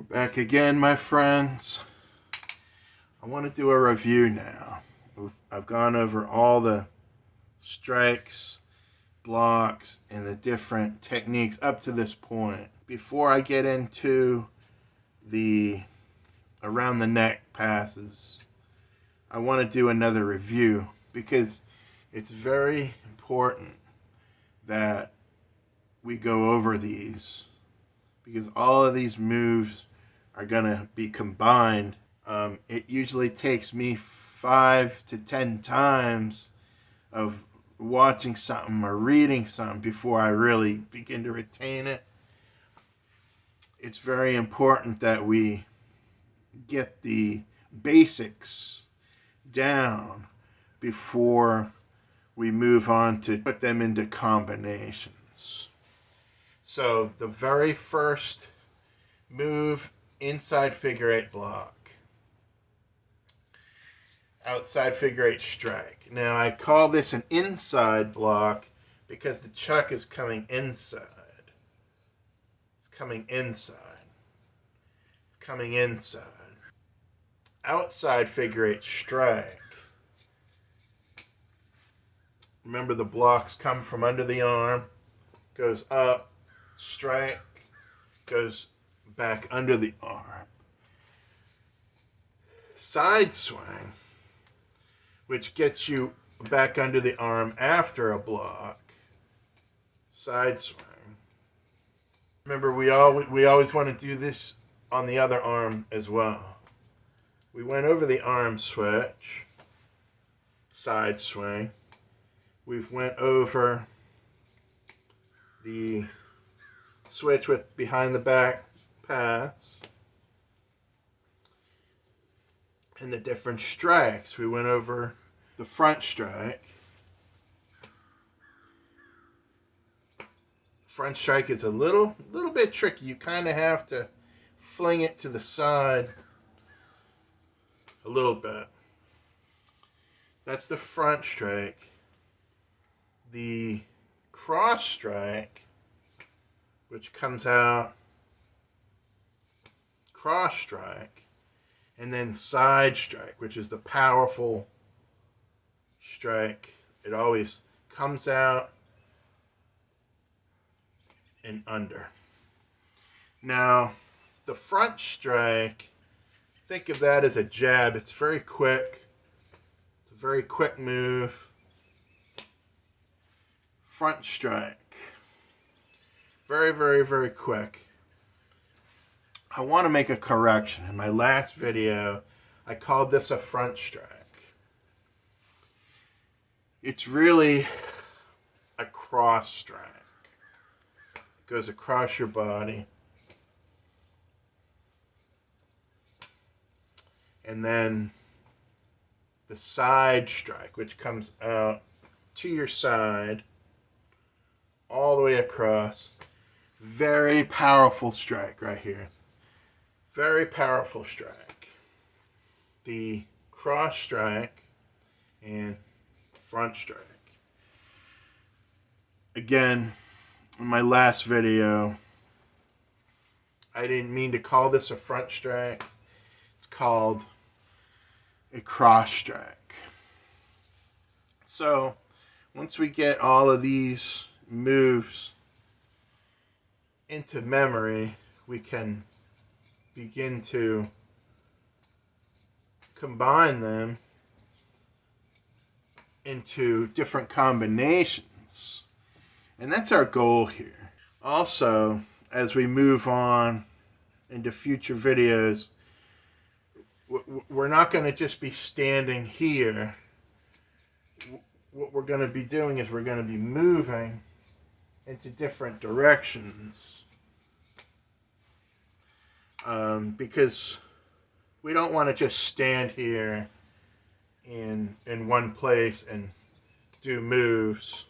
Back again, my friends. I want to do a review now. I've gone over all the strikes, blocks, and the different techniques up to this point. Before I get into the around the neck passes, I want to do another review because it's very important that we go over these, because all of these moves are going to be combined. It usually takes me 5 to 10 times of watching something or reading something before I really begin to retain it. It's very important that we get the basics down before we move on to put them into combinations. So the very first move, inside figure 8 block. Outside figure 8 strike. Now I call this an inside block because the chuck is coming inside. It's coming inside. It's coming inside. Outside figure 8 strike. Remember, the blocks come from under the arm, goes up, strike, goes back under the arm. Side swing, which gets you back under the arm after a block. Side swing. Remember, we always want to do this on the other arm as well. We went over the arm switch, side swing. We've went over the switch with behind the back pass. And the different strikes. We went over the front strike. Front strike is a little bit tricky. You kind of have to fling it to the side a little bit. That's the front strike. The cross strike, which comes out cross strike, and then side strike, which is the powerful strike. It always comes out and under. Now, the front strike, think of that as a jab. It's very quick. It's a very quick move. Front strike. Very, very, very quick. I want to make a correction. In my last video, I called this a front strike. It's really a cross strike. It goes across your body. And then the side strike, which comes out to your side, all the way across. Very powerful strike right here. Very powerful strike. The cross strike and front strike. Again, in my last video, I didn't mean to call this a front strike. It's called a cross strike. So, once we get all of these moves into memory, we can begin to combine them into different combinations. And that's our goal here. Also, as we move on into future videos, we're not going to just be standing here. What we're going to be doing is we're going to be moving into different directions. Because we don't want to just stand here in one place and do moves.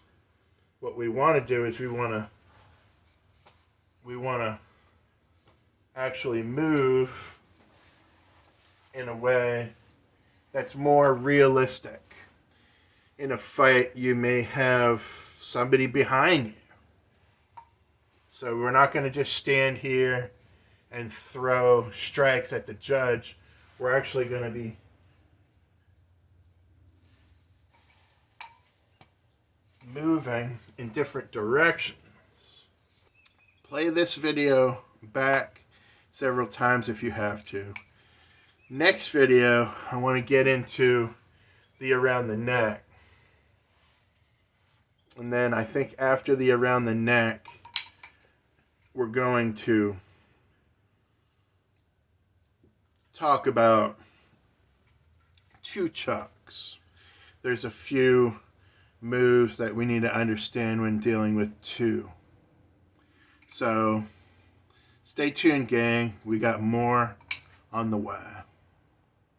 What we want to do is we want to actually move in a way that's more realistic. In a fight, you may have somebody behind you. So we're not going to just stand here and throw strikes at the judge. We're actually going to be moving in different directions. Play this video back several times if you have to. Next video, I want to get into the around the neck. And then I think after the around the neck, we're going to talk about Nunchakus. There's a few moves that we need to understand when dealing with two. So stay tuned, gang. We got more on the way.